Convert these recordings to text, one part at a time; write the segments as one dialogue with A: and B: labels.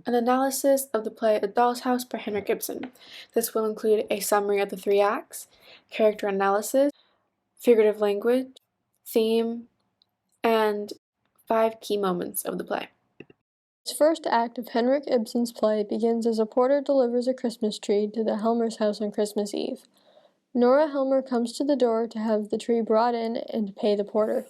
A: An analysis of the play A Doll's House by Henrik Ibsen. This will include a summary of the 3 acts, character analysis, figurative language, theme, and 5 key moments of the play.
B: The first act of Henrik Ibsen's play begins as a porter delivers a Christmas tree to the Helmer's house on Christmas Eve. Nora Helmer comes to the door to have the tree brought in and to pay the porter.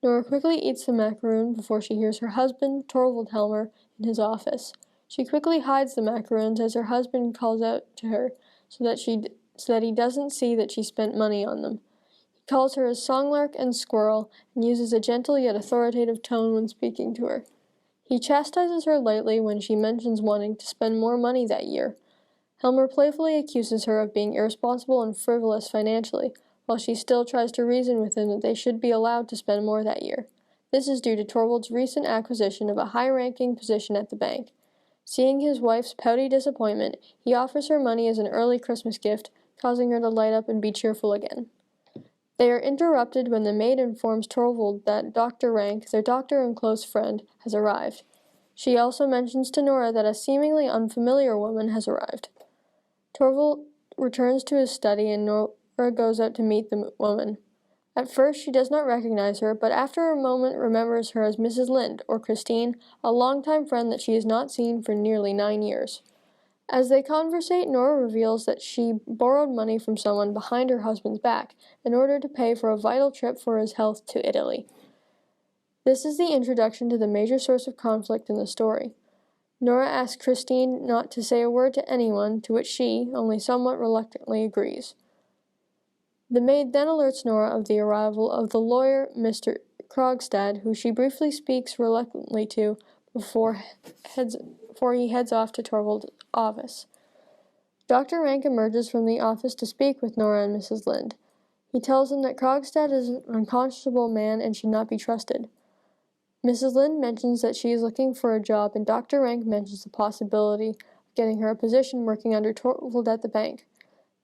B: Nora quickly eats the macaroon before she hears her husband, Torvald Helmer, in his office. She quickly hides the macaroons as her husband calls out to her so that he doesn't see that she spent money on them. He calls her a songlark and squirrel and uses a gentle yet authoritative tone when speaking to her. He chastises her lightly when she mentions wanting to spend more money that year. Helmer playfully accuses her of being irresponsible and frivolous financially, while she still tries to reason with him that they should be allowed to spend more that year. This is due to Torvald's recent acquisition of a high-ranking position at the bank. Seeing his wife's pouty disappointment, he offers her money as an early Christmas gift, causing her to light up and be cheerful again. They are interrupted when the maid informs Torvald that Dr. Rank, their doctor and close friend, has arrived. She also mentions to Nora that a seemingly unfamiliar woman has arrived. Torvald returns to his study and Nora goes out to meet the woman. At first she does not recognize her, but after a moment remembers her as Mrs. Linde, or Kristine, a longtime friend that she has not seen for nearly 9 years. As they conversate, Nora reveals that she borrowed money from someone behind her husband's back in order to pay for a vital trip for his health to Italy. This is the introduction to the major source of conflict in the story. Nora asks Kristine not to say a word to anyone, to which she, only somewhat reluctantly, agrees. The maid then alerts Nora of the arrival of the lawyer, Mr. Krogstad, who she briefly speaks reluctantly to before he heads off to Torvald's office. Dr. Rank emerges from the office to speak with Nora and Mrs. Linde. He tells them that Krogstad is an unconscionable man and should not be trusted. Mrs. Linde mentions that she is looking for a job, and Dr. Rank mentions the possibility of getting her a position working under Torvald at the bank.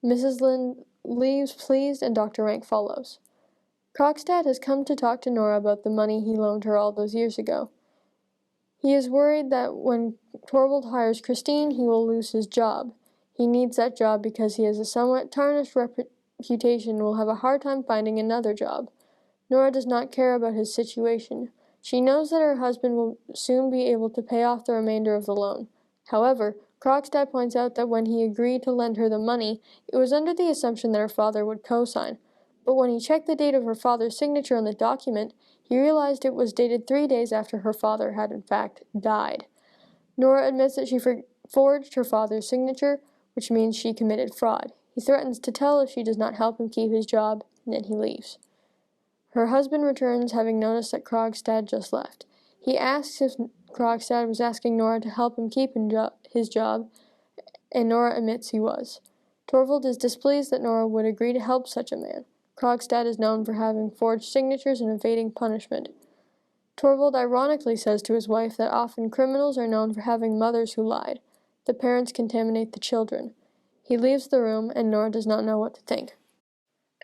B: Mrs. Linde leaves pleased, and Dr. Rank follows. Krogstad has come to talk to Nora about the money he loaned her all those years ago. He is worried that when Torvald hires Kristine, he will lose his job. He needs that job because he has a somewhat tarnished reputation and will have a hard time finding another job. Nora does not care about his situation. She knows that her husband will soon be able to pay off the remainder of the loan. However, Krogstad points out that when he agreed to lend her the money, it was under the assumption that her father would co-sign. But when he checked the date of her father's signature on the document, he realized it was dated 3 days after her father had in fact died. Nora admits that she forged her father's signature, which means she committed fraud. He threatens to tell if she does not help him keep his job, and then he leaves. Her husband returns, having noticed that Krogstad just left. He asks if Krogstad was asking Nora to help him keep his job, and Nora admits he was. Torvald is displeased that Nora would agree to help such a man. Krogstad is known for having forged signatures and evading punishment. Torvald ironically says to his wife that often criminals are known for having mothers who lied. The parents contaminate the children. He leaves the room, and Nora does not know what to think.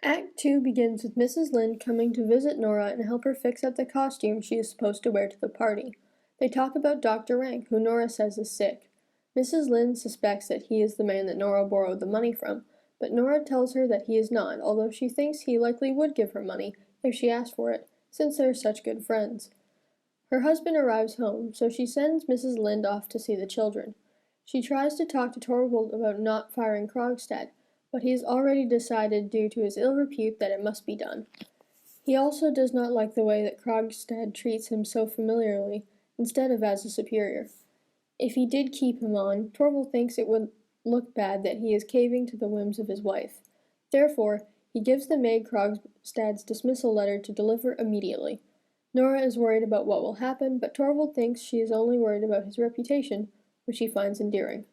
B: Act 2 begins with Mrs. Linde coming to visit Nora and help her fix up the costume she is supposed to wear to the party. They talk about Dr. Rank, who Nora says is sick. Mrs. Linde suspects that he is the man that Nora borrowed the money from, but Nora tells her that he is not, although she thinks he likely would give her money if she asked for it, since they are such good friends. Her husband arrives home, so she sends Mrs. Linde off to see the children. She tries to talk to Torvald about not firing Krogstad, but he has already decided due to his ill repute that it must be done. He also does not like the way that Krogstad treats him so familiarly, instead of as a superior. If he did keep him on, Torvald thinks it would look bad that he is caving to the whims of his wife. Therefore, he gives the maid Krogstad's dismissal letter to deliver immediately. Nora is worried about what will happen, but Torvald thinks she is only worried about his reputation, which he finds endearing.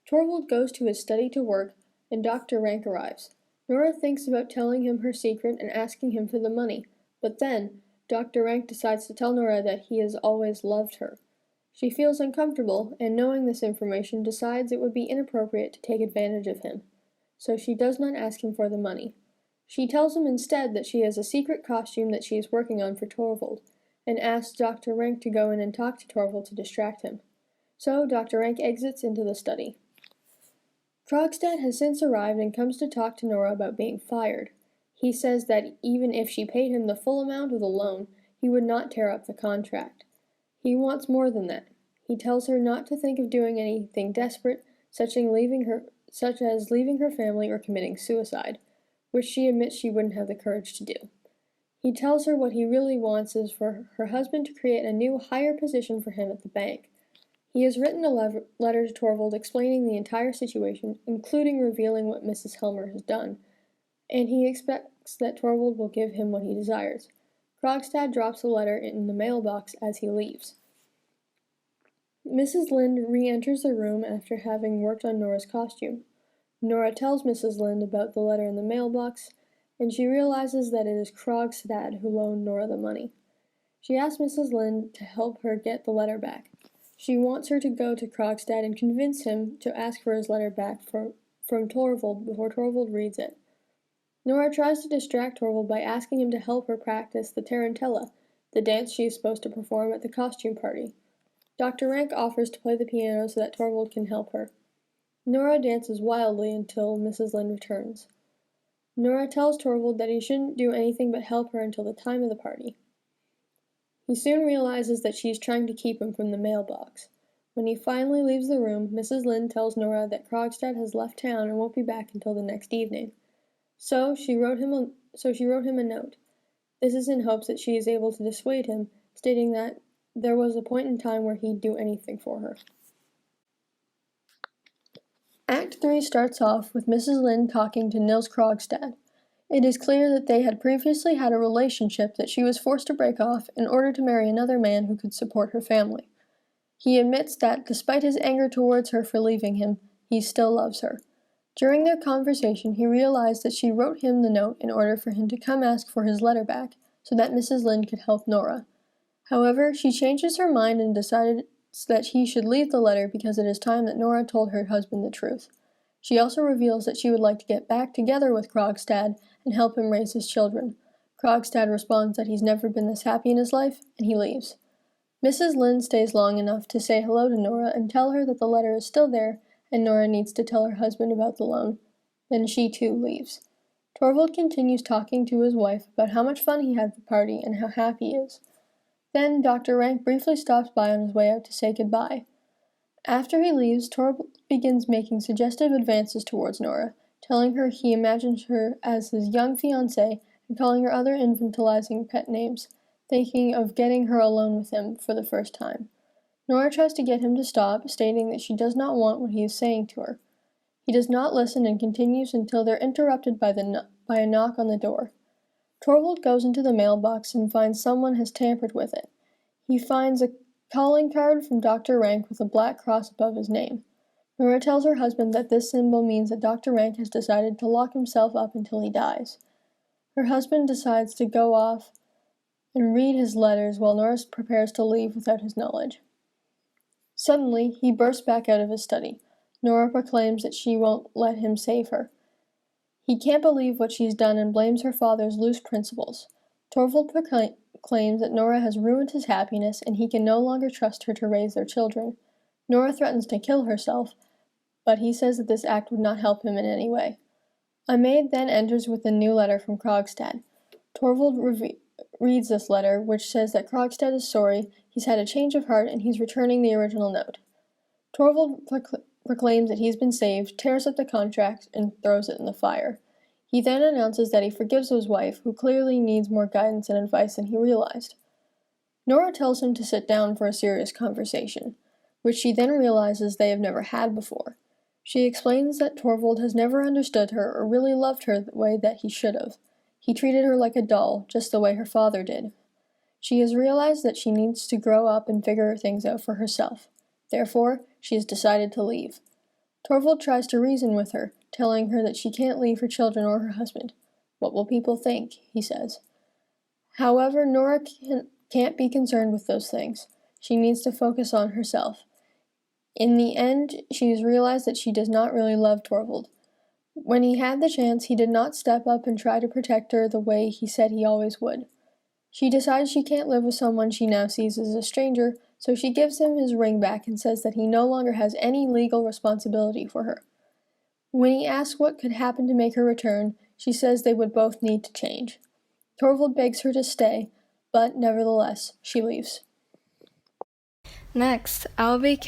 B: Torvald goes to his study to work, and Dr. Rank arrives. Nora thinks about telling him her secret and asking him for the money, but then Dr. Rank decides to tell Nora that he has always loved her. She feels uncomfortable, and knowing this information, decides it would be inappropriate to take advantage of him, so she does not ask him for the money. She tells him instead that she has a secret costume that she is working on for Torvald. and asks Dr. Rank to go in and talk to Torvald to distract him. So Dr. Rank exits into the study. Krogstad has since arrived and comes to talk to Nora about being fired. He says that even if she paid him the full amount of the loan, he would not tear up the contract. He wants more than that. He tells her not to think of doing anything desperate, such as leaving her family or committing suicide, which she admits she wouldn't have the courage to do. He tells her what he really wants is for her husband to create a new, higher position for him at the bank. He has written a letter to Torvald explaining the entire situation, including revealing what Mrs. Helmer has done, and he expects that Torvald will give him what he desires. Krogstad drops the letter in the mailbox as he leaves. Mrs. Linde re-enters the room after having worked on Nora's costume. Nora tells Mrs. Linde about the letter in the mailbox, and she realizes that it is Krogstad who loaned Nora the money. She asks Mrs. Linde to help her get the letter back. She wants her to go to Krogstad and convince him to ask for his letter back from Torvald before Torvald reads it. Nora tries to distract Torvald by asking him to help her practice the tarantella, the dance she is supposed to perform at the costume party. Dr. Rank offers to play the piano so that Torvald can help her. Nora dances wildly until Mrs. Linde returns. Nora tells Torvald that he shouldn't do anything but help her until the time of the party. He soon realizes that she is trying to keep him from the mailbox. When he finally leaves the room, Mrs. Linde tells Nora that Krogstad has left town and won't be back until the next evening. So she wrote him a note. This is in hopes that she is able to dissuade him, stating that there was a point in time where he'd do anything for her. Act 3 starts off with Mrs. Linde talking to Nils Krogstad. It is clear that they had previously had a relationship that she was forced to break off in order to marry another man who could support her family. He admits that, despite his anger towards her for leaving him, he still loves her. During their conversation, he realized that she wrote him the note in order for him to come ask for his letter back, so that Mrs. Linde could help Nora. However, she changes her mind and decided that he should leave the letter because it is time that Nora told her husband the truth. She also reveals that she would like to get back together with Krogstad and help him raise his children. Krogstad responds that he's never been this happy in his life, and he leaves. Mrs. Linde stays long enough to say hello to Nora and tell her that the letter is still there and Nora needs to tell her husband about the loan. Then she too leaves. Torvald continues talking to his wife about how much fun he had at the party and how happy he is. Then Dr. Rank briefly stops by on his way out to say goodbye. After he leaves, Torvald begins making suggestive advances towards Nora, telling her he imagines her as his young fiancée and calling her other infantilizing pet names, thinking of getting her alone with him for the first time. Nora tries to get him to stop, stating that she does not want what he is saying to her. He does not listen and continues until they're interrupted by a knock on the door. Torvald goes into the mailbox and finds someone has tampered with it. He finds a calling card from Dr. Rank with a black cross above his name. Nora tells her husband that this symbol means that Dr. Rank has decided to lock himself up until he dies. Her husband decides to go off and read his letters while Nora prepares to leave without his knowledge. Suddenly, he bursts back out of his study. Nora proclaims that she won't let him save her. He can't believe what she's done and blames her father's loose principles. Torvald claims that Nora has ruined his happiness and he can no longer trust her to raise their children. Nora threatens to kill herself, but he says that this act would not help him in any way. A maid then enters with a new letter from Krogstad. Torvald reads this letter, which says that Krogstad is sorry, he's had a change of heart, and he's returning the original note. Torvald proclaims that he's been saved, tears up the contract, and throws it in the fire. He then announces that he forgives his wife, who clearly needs more guidance and advice than he realized. Nora tells him to sit down for a serious conversation, which she then realizes they have never had before. She explains that Torvald has never understood her or really loved her the way that he should have. He treated her like a doll, just the way her father did. She has realized that she needs to grow up and figure things out for herself. Therefore, she has decided to leave. Torvald tries to reason with her, telling her that she can't leave her children or her husband. What will people think? He says. However, Nora can't be concerned with those things. She needs to focus on herself. In the end, she has realized that she does not really love Torvald. When he had the chance, he did not step up and try to protect her the way he said he always would. She decides she can't live with someone she now sees as a stranger, so she gives him his ring back and says that he no longer has any legal responsibility for her. When he asks what could happen to make her return, she says they would both need to change. Torvald begs her to stay, but nevertheless, she leaves.
C: Next, I'll be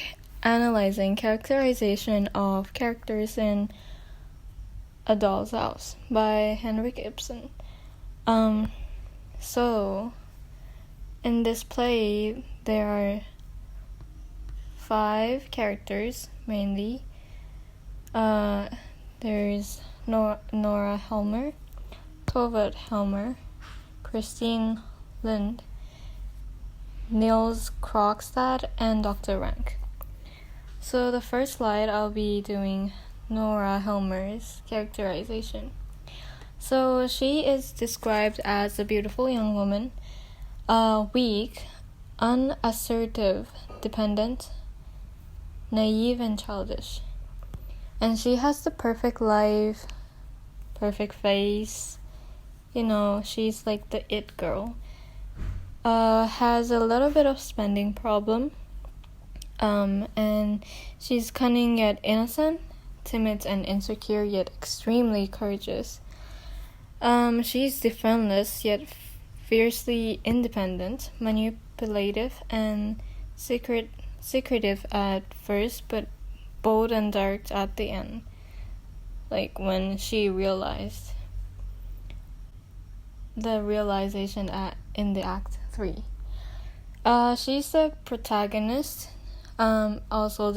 C: analyzing characterization of characters in A Doll's House by Henrik Ibsen. So, in this play, there are 5 characters, mainly. There's Nora Helmer, Torvald Helmer, Kristine Linde, Nils Krogstad, and Dr. Rank. So the first slide, I'll be doing Nora Helmer's characterization. So she is described as a beautiful young woman, weak, unassertive, dependent, naive, and childish. And she has the perfect life, perfect face. She's like the it girl. Has a little bit of spending problem. And she's cunning yet innocent, timid and insecure yet extremely courageous. She's defenseless yet fiercely independent, manipulative and secretive at first, but bold and dark at the end. Like when she realized the realization in the Act 3. She's the protagonist, also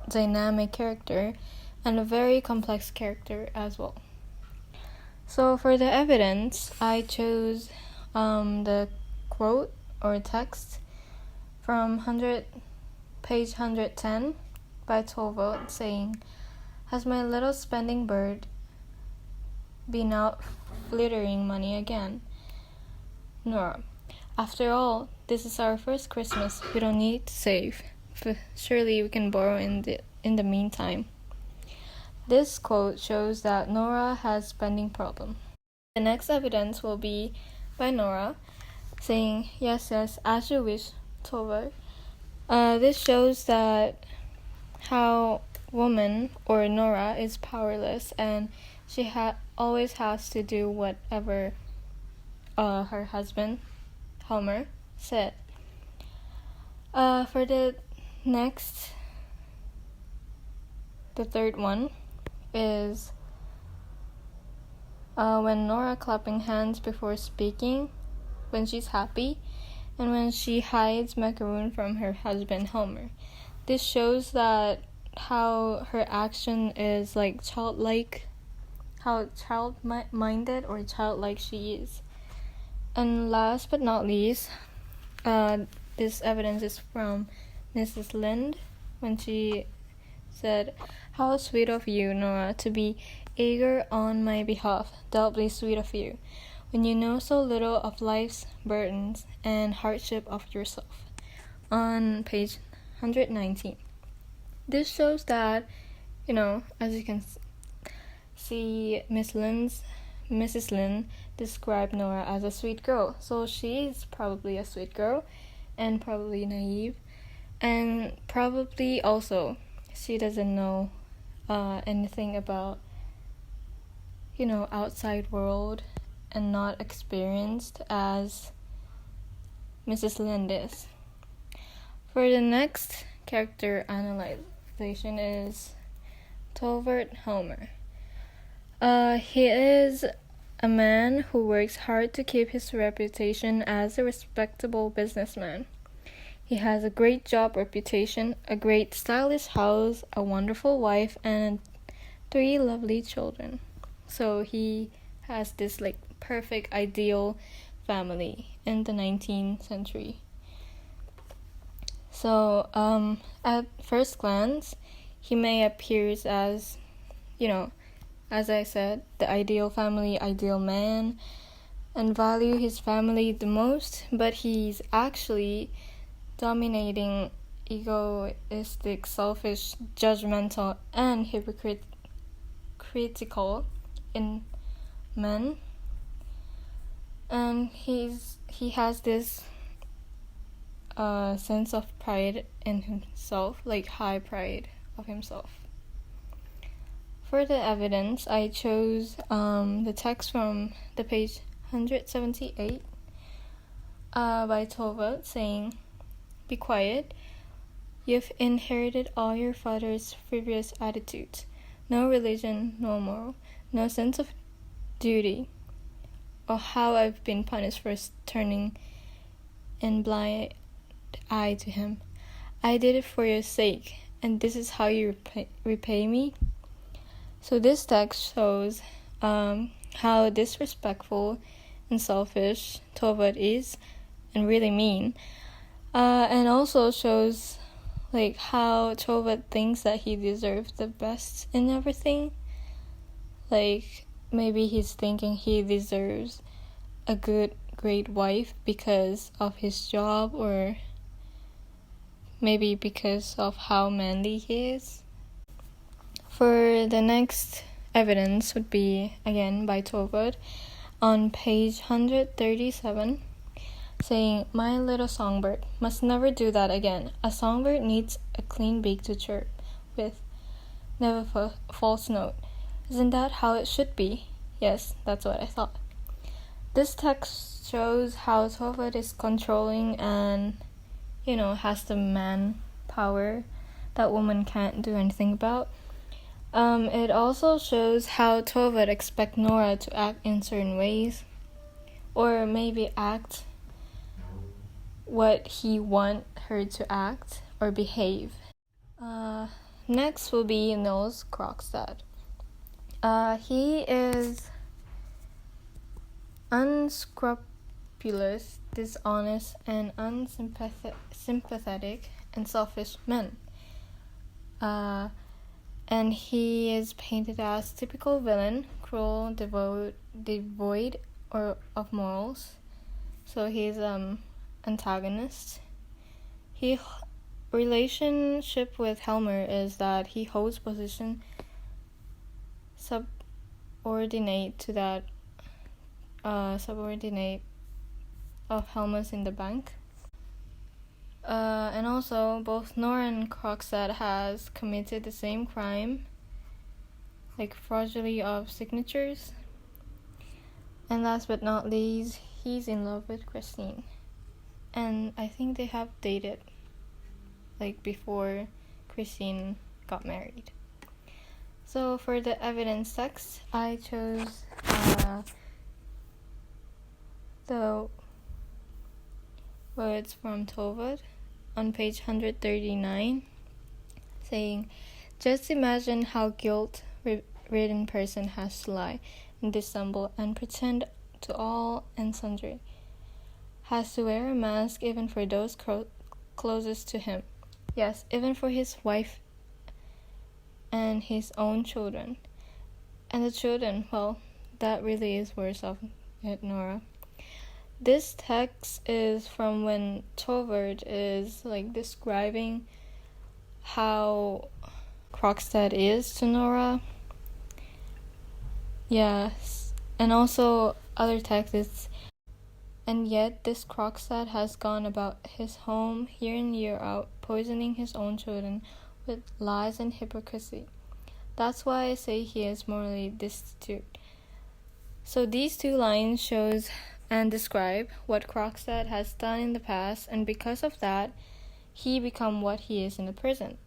C: dynamic character, and a very complex character as well. So for the evidence, I chose the quote or text from page 110 by Torvald, saying, "Has my little spending bird been out flittering money again?" Nora: "After all, this is our first Christmas. We don't need to save. Surely we can borrow in the meantime." This quote shows that Nora has spending problem. The next evidence will be by Nora, saying, "Yes, as you wish, Torvald." This shows that how woman or Nora is powerless, and she always has to do whatever her husband Helmer said. For the third one is when Nora clapping hands before speaking, when she's happy, and when she hides macaroon from her husband Helmer. This shows that how her action is like childlike, how child-minded or childlike she is. And last but not least, this evidence is from Mrs. Linde, when she said, "How sweet of you, Nora, to be eager on my behalf, doubly sweet of you, when you know so little of life's burdens and hardship of yourself," on page 119. This shows that, as you can see, Mrs. Linde described Nora as a sweet girl. So she is probably a sweet girl and probably naive, and probably also she doesn't know anything about, outside world, and not experienced as Mrs. Linde is. For the next character analyzation is Torvald Helmer. He is a man who works hard to keep his reputation as a respectable businessman. He has a great job reputation, a great stylish house, a wonderful wife, and 3 lovely children. So he has this perfect ideal family in the 19th century. So at first glance, he may appear as, as I said, the ideal family, ideal man, and value his family the most, but he's actually dominating, egoistic, selfish, judgmental, and hypocritical in men. He has this sense of pride in himself, like high pride of himself. For the evidence, I chose the text from the page 178 by Torvald, saying, "Be quiet. You've inherited all your father's previous attitudes. No religion, no moral, no sense of duty. Or how I've been punished for turning in blind eye to him. I did it for your sake, and this is how you repay me." So this text shows how disrespectful and selfish Torvald is, and really mean. And also shows like how Torvald thinks that he deserves the best in everything. Like maybe he's thinking he deserves a great wife because of his job, or maybe because of how manly he is. For the next evidence would be again by Torvald on page 137, saying, "My little songbird must never do that again. A songbird needs a clean beak to chirp with, never false note. Isn't that how it should be?" Yes, that's what I thought. This text shows how Torvald is controlling and, has the man power that woman can't do anything about. It also shows how Torvald expects Nora to act in certain ways, or maybe act what he wants her to act or behave. Next will be Nils Krogstad. He is unscrupulous, dishonest, and unsympathetic and selfish man. And he is painted as typical villain, cruel, devoid of morals. So he's antagonist. His relationship with Helmer is that he holds position subordinate to that subordinate of Helmer's in the bank. And also, both Nora and Krogstad has committed the same crime, like forgery of signatures. And last but not least, he's in love with Kristine. And I think they have dated, like before Kristine got married. So for the evidence text, I chose the words from Torvald on page 139, saying, "Just imagine how guilt-ridden person has to lie and dissemble and pretend to all and sundry. Has to wear a mask even for those closest to him. Yes, even for his wife and his own children. And the children, well, that really is worse of it, Nora." This text is from when Torvald is like describing how Krogstad is to Nora. Yes, and also other texts. "And yet this Krogstad has gone about his home year in year out, poisoning his own children with lies and hypocrisy. That's why I say he is morally destitute." So these two lines shows and describe what Krogstad has done in the past, and because of that, he become what he is in the present.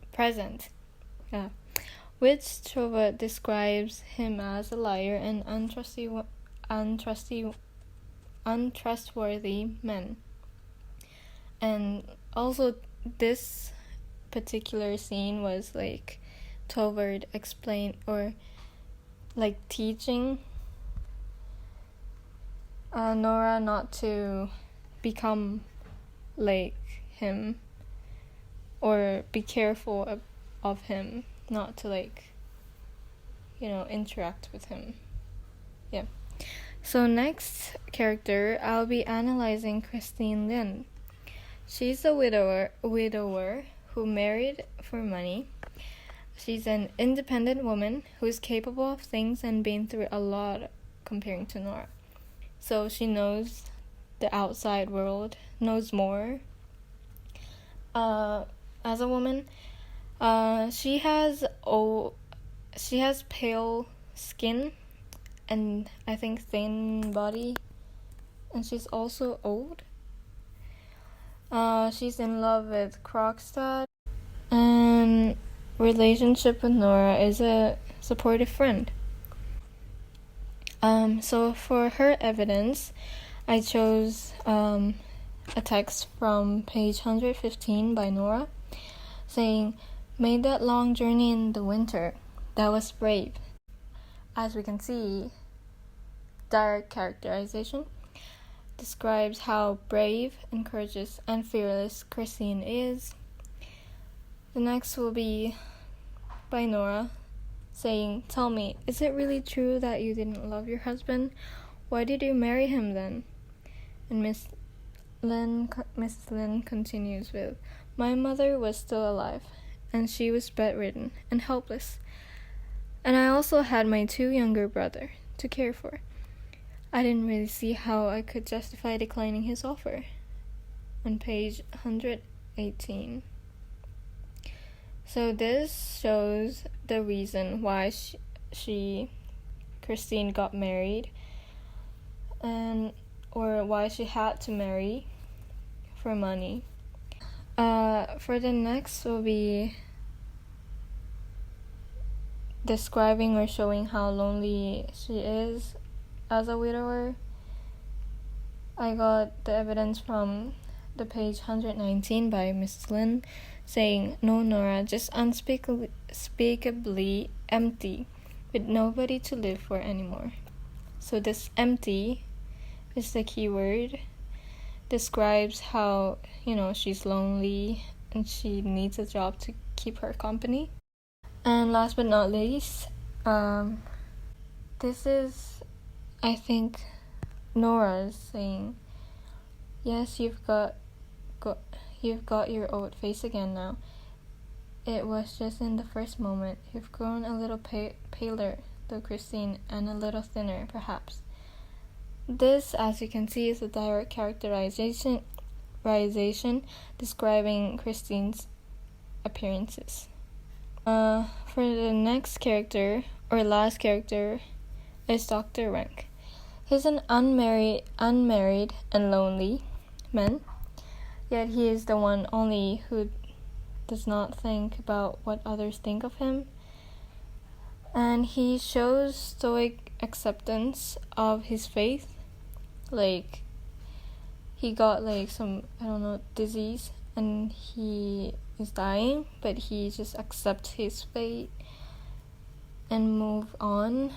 C: Which Torvald describes him as a liar and untrustworthy man. And also, this particular scene was like Torvald explain or like teaching Nora not to become like him, or be careful of him, not to interact with him. Yeah. So next character, I'll be analyzing Kristine Linde. She's a widower who married for money. She's an independent woman who is capable of things and been through a lot comparing to Nora. so she knows the outside world, knows more. As a woman, she has pale skin and I think thin body, and she's also old. She's in love with Krogstad, and relationship with Nora is a supportive friend. So for her evidence, I chose a text from page 115 by Nora, saying, "Made that long journey in the winter. That was brave." As we can see, direct characterization describes how brave and courageous and fearless Kristine is. The next will be by Nora, saying, "Tell me, is it really true that you didn't love your husband? Why did you marry him then?" And Miss Linde continues with, "My mother was still alive, and she was bedridden and helpless. And I also had my 2 younger brothers to care for. I didn't really see how I could justify declining his offer." On page 118. So this shows the reason why Kristine got married, or why she had to marry for money. For the next will be describing or showing how lonely she is as a widower. I got the evidence from the page 119 by Mrs. Linde, saying, "No, Nora, just unspeakably empty, with nobody to live for anymore." So this empty is the key word. Describes how, she's lonely and she needs a job to keep her company. And last but not least, this is, I think, Nora's saying, "Yes, you've got your old face again now. It was just in the first moment. You've grown a little paler, though, Kristine, and a little thinner, perhaps." This, as you can see, is a direct characterization describing Kristine's appearances. For the next character, or last character, is Dr. Rank. He's an unmarried and lonely man, yet he is the one only who does not think about what others think of him. And he shows stoic acceptance of his faith. Like, he got some, disease, and he is dying, but he just accepts his fate and move on.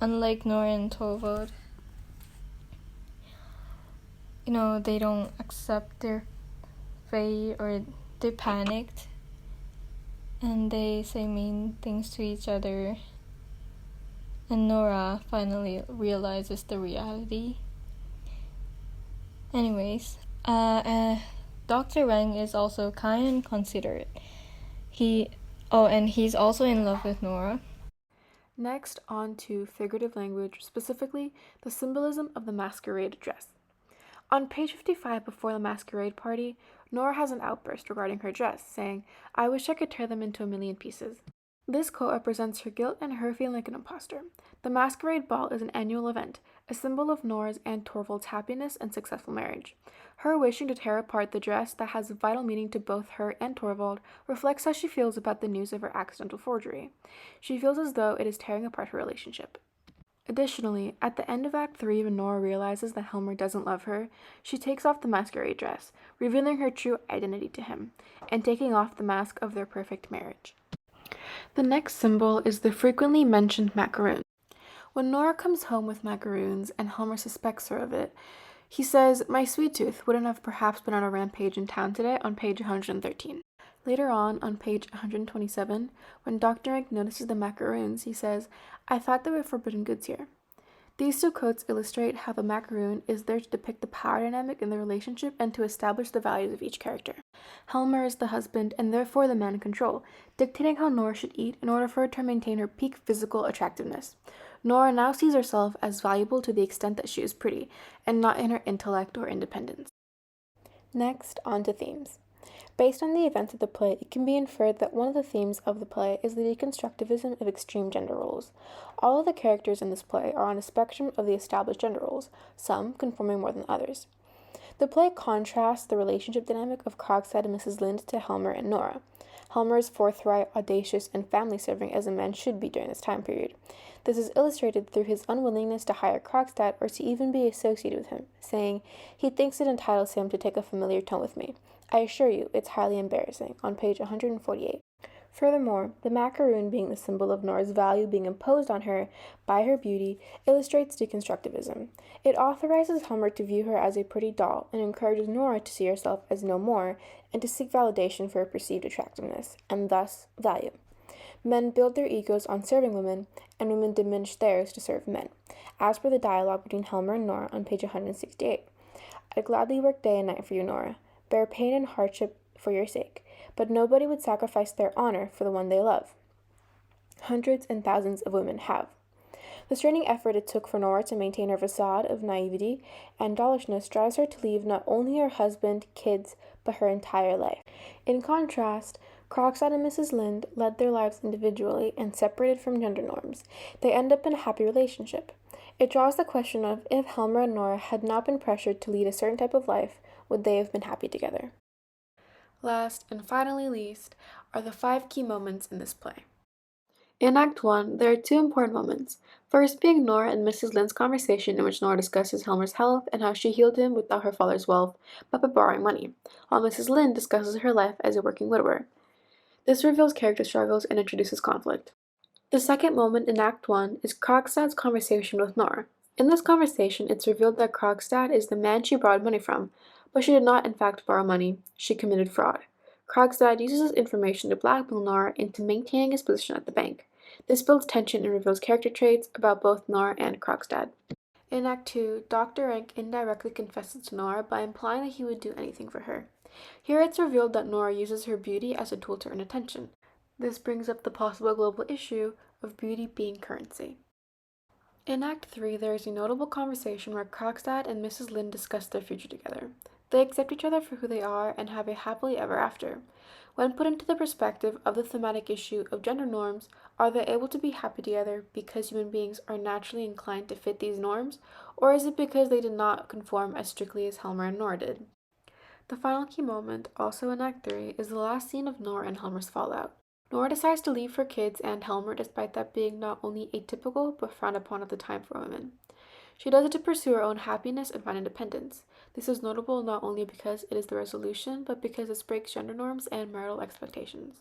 C: Unlike Nora and Torvald, they don't accept their fate, or they panicked and they say mean things to each other. And Nora finally realizes the reality. Anyways, Dr. Rank is also kind and considerate. And he's also in love with Nora.
A: Next, on to figurative language, specifically the symbolism of the masquerade dress. On page 55, before the masquerade party, Nora has an outburst regarding her dress, saying, "I wish I could tear them into a million pieces." This quote represents her guilt and her feeling like an imposter. The masquerade ball is an annual event, a symbol of Nora's and Torvald's happiness and successful marriage. Her wishing to tear apart the dress that has vital meaning to both her and Torvald reflects how she feels about the news of her accidental forgery. She feels as though it is tearing apart her relationship. Additionally, at the end of Act 3, when Nora realizes that Helmer doesn't love her, she takes off the masquerade dress, revealing her true identity to him, and taking off the mask of their perfect marriage. The next symbol is the frequently mentioned macaroon. When Nora comes home with macaroons and Helmer suspects her of it, he says, "My sweet tooth wouldn't have perhaps been on a rampage in town today," on page 113. Later on page 127, when Dr. Rank notices the macaroons, he says, "I thought they were forbidden goods here." These two quotes illustrate how the macaroon is there to depict the power dynamic in the relationship and to establish the values of each character. Helmer is the husband and therefore the man in control, dictating how Nora should eat in order for her to maintain her peak physical attractiveness. Nora now sees herself as valuable to the extent that she is pretty, and not in her intellect or independence. Next, on to themes. Based on the events of the play, it can be inferred that one of the themes of the play is the deconstructivism of extreme gender roles. All of the characters in this play are on a spectrum of the established gender roles, some conforming more than others. The play contrasts the relationship dynamic of Krogstad and Mrs. Linde to Helmer and Nora. Helmer is forthright, audacious, and family-serving as a man should be during this time period. This is illustrated through his unwillingness to hire Krogstad or to even be associated with him, saying, "He thinks it entitles him to take a familiar tone with me. I assure you, it's highly embarrassing," on page 148. Furthermore, the macaroon being the symbol of Nora's value being imposed on her by her beauty illustrates deconstructivism. It authorizes Helmer to view her as a pretty doll and encourages Nora to see herself as no more and to seek validation for her perceived attractiveness, and thus value. Men build their egos on serving women, and women diminish theirs to serve men, as per the dialogue between Helmer and Nora on page 168. "I'd gladly work day and night for you, Nora, bear pain and hardship for your sake, but nobody would sacrifice their honor for the one they love." Hundreds and thousands of women have. The straining effort it took for Nora to maintain her facade of naivety and dollishness drives her to leave not only her husband, kids, but her entire life. In contrast, Krogstad and Mrs. Linde led their lives individually and separated from gender norms. They end up in a happy relationship. It draws the question of if Helmer and Nora had not been pressured to lead a certain type of life, would they have been happy together? Last and finally least are the 5 key moments in this play. In Act 1, there are 2 important moments. First being Nora and Mrs. Linde's conversation in which Nora discusses Helmer's health and how she healed him without her father's wealth, but by borrowing money, while Mrs. Linde discusses her life as a working widower. This reveals character struggles and introduces conflict. The second moment in Act 1 is Krogstad's conversation with Nora. In this conversation, it's revealed that Krogstad is the man she borrowed money from, but she did not in fact borrow money, she committed fraud. Krogstad uses this information to blackmail Nora into maintaining his position at the bank. This builds tension and reveals character traits about both Nora and Krogstad. In Act 2, Dr. Rank indirectly confesses to Nora by implying that he would do anything for her. Here it's revealed that Nora uses her beauty as a tool to earn attention. This brings up the possible global issue of beauty being currency. In Act 3, there is a notable conversation where Krogstad and Mrs. Linde discuss their future together. They accept each other for who they are and have a happily ever after. When put into the perspective of the thematic issue of gender norms, are they able to be happy together because human beings are naturally inclined to fit these norms, or is it because they did not conform as strictly as Helmer and Nora did? The final key moment, also in Act 3, is the last scene of Nora and Helmer's fallout. Nora decides to leave her kids and Helmer despite that being not only atypical but frowned upon at the time for women. She does it to pursue her own happiness and find independence. This is notable not only because it is the resolution, but because this breaks gender norms and marital expectations.